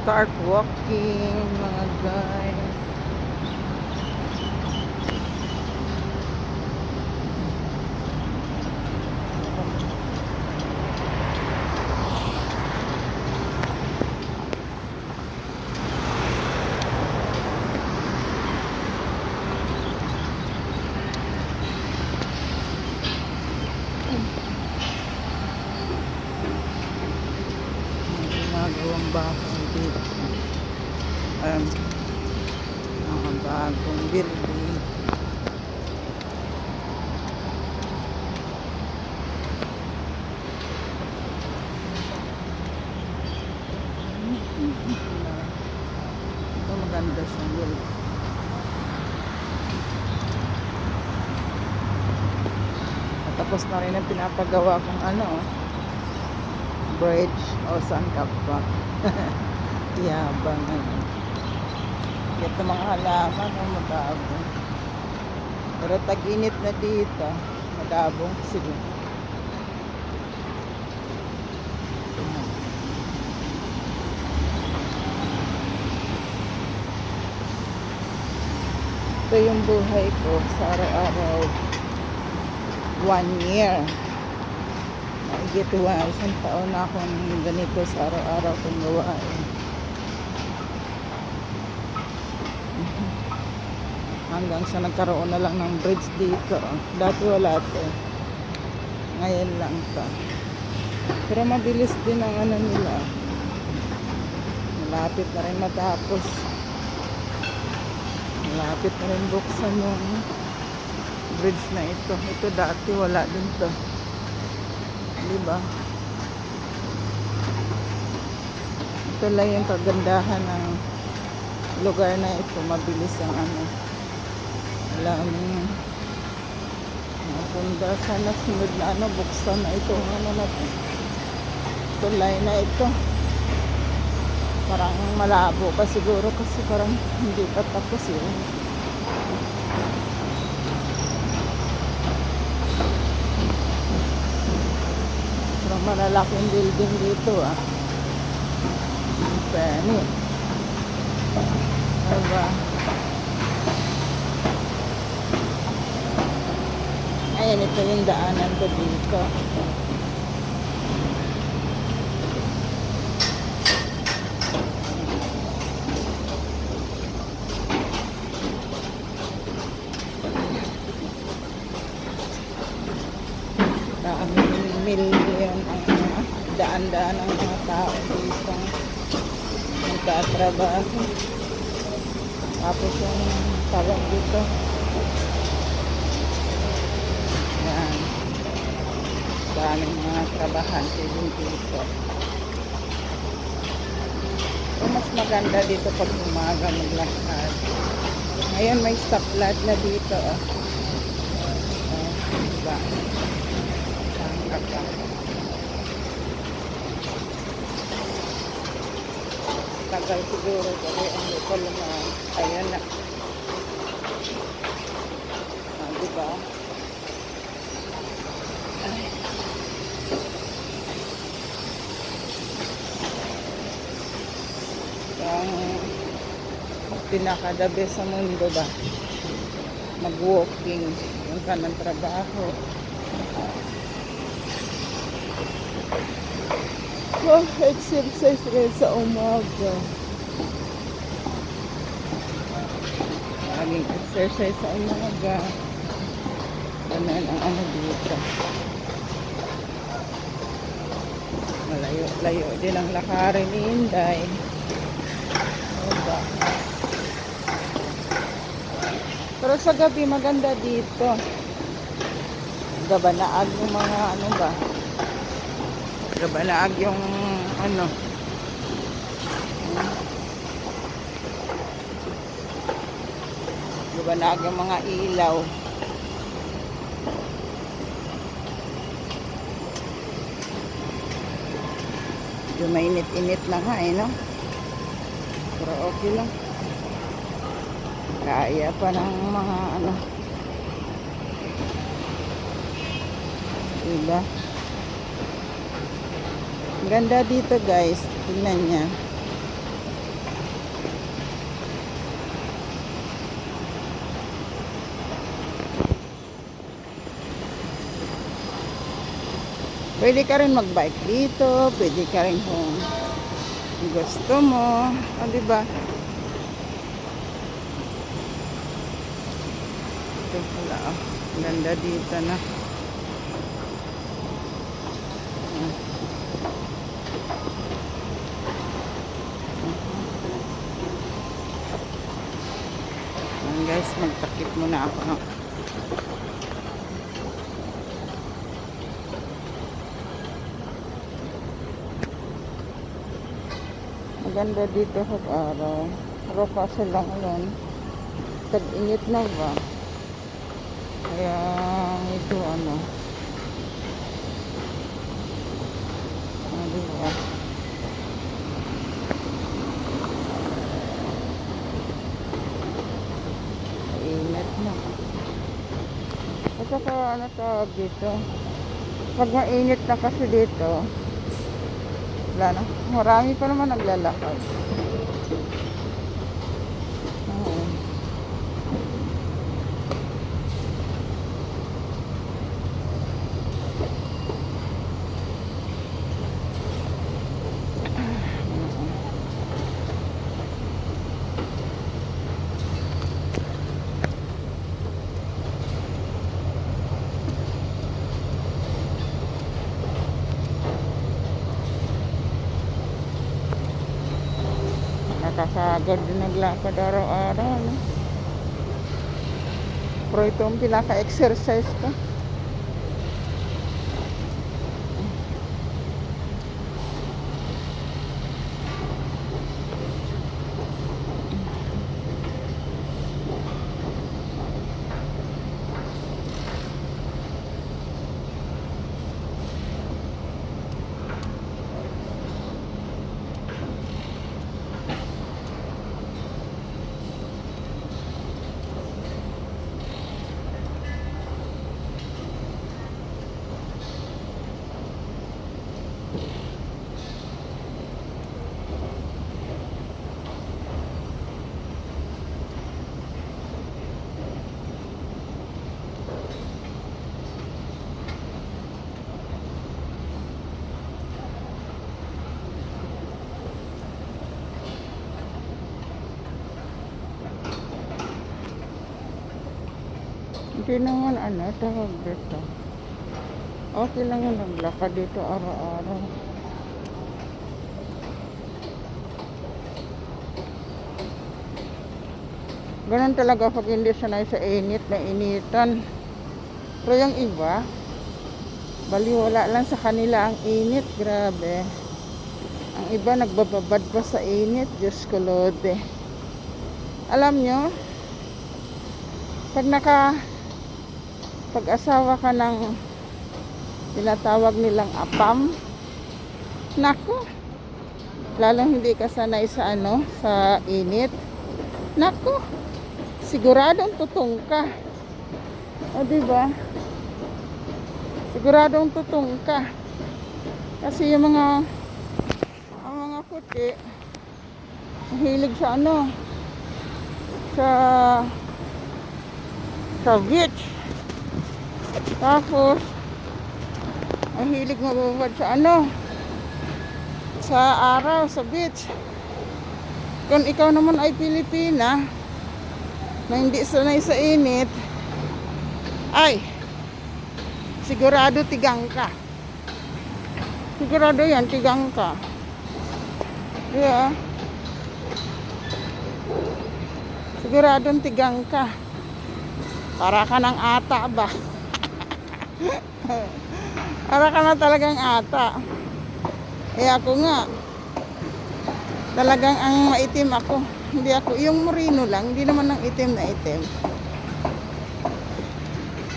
start walking mga guys. Ginagawang bakong dito. Mga bagong building. Ito maganda siyang building. Tapos na rin ang pinapagawa kong bridge o saan ka pa. Yabang ito mga halaman o magabo. Pero tag-init na dito, magabong sila. Ito yung buhay ko sa araw-araw. 1 year. Naigituwa, 1 taon na akong ganito sa araw-araw kong gawain. Hanggang sa nagkaroon na lang ng bridge dito. Dati wala ito. Ngayon lang ito. Pero mabilis din ang nila. Malapit na rin matapos. Malapit na rin buksan yung bridge na ito. Ito dati wala din to. Diba? Ito lang yung kagandahan ng lugar na ito. Mabilis ang alam napunda sana sunod na buksan na ito na ito. Ito line na ito. Parang malabo pa siguro kasi parang hindi pa tapos yun. Parang malalaking building dito Fairness. Diba? Ayan, ito yung daanan ko dito. Million ang daan-daan ang mga tao dito nagtatrabaho. Tapos yung tawag dito. Yan. Daming mga trabahante din dito. So, mas maganda dito pag umaga maglakad. Ngayon may stoplight na dito. Diba? Tagal siguro kasi ang lokal na ayan na. Diba? Ay. Ang pinaka-the best sa mundo ba? Mag-walking yung kanang trabaho. Exercise rin sa umaga. Laging exercise sa umaga. Ganun ang dito. Malayo-layo din ang lakarin ni Inday. Diba? Pero sa gabi maganda dito. Gabanaag yung mga gabanaag yung gabanaag yung mga ilaw. Medyo mainit-init na nga no? Pero okay lang. Kaya pa ng mga diba? Ganda dito guys. Tingnan niya. Pwede ka rin mag-bike dito, pwede ka rin kung gusto mo, o diba? Ito pala, oh. Ganda dito na. Ayan guys, magtakip muna ako, no? Maganda dito sa araw. Pero kaso lang yun, tag-init na ba? Kaya ito ano, diba? Init na. At saka ano tawag dito, pag mainit na kasi dito, wala na. Marami pa naman naglalakad. Oo. Nakakagod din naglakad araw-araw, no? Pero ito ang pinaka-exercise ko. Hindi naman ano, tawag dito. Okay lang yung naglakad dito araw-araw. Ganun talaga pag hindi sanay sa init na initan. Pero yung iba, baliwala lang sa kanila ang init. Grabe. Ang iba nagbababad pa sa init. Diyos ko lode. Alam nyo, pag-asawa ka ng tinatawag nilang apam, nako, lalong hindi ka sanay sa ano, sa init, nako, siguradong tutong ka. O diba? Siguradong tutong ka. Kasi yung mga puti, mahilig sa ano, sa beach. Tapos mahilig mababad sa ano, sa araw, sa beach. Kung ikaw naman ay Pilipina na hindi sanay sa init, ay sigurado tigang ka. Sigurado yan, tigang ka. Yeah. Siguradong tigang ka. Para ka ng ata ba? Para ka na talagang ata. Eh ako nga, talagang ang maitim ako. Hindi ako, yung moreno lang, hindi naman ng itim na itim.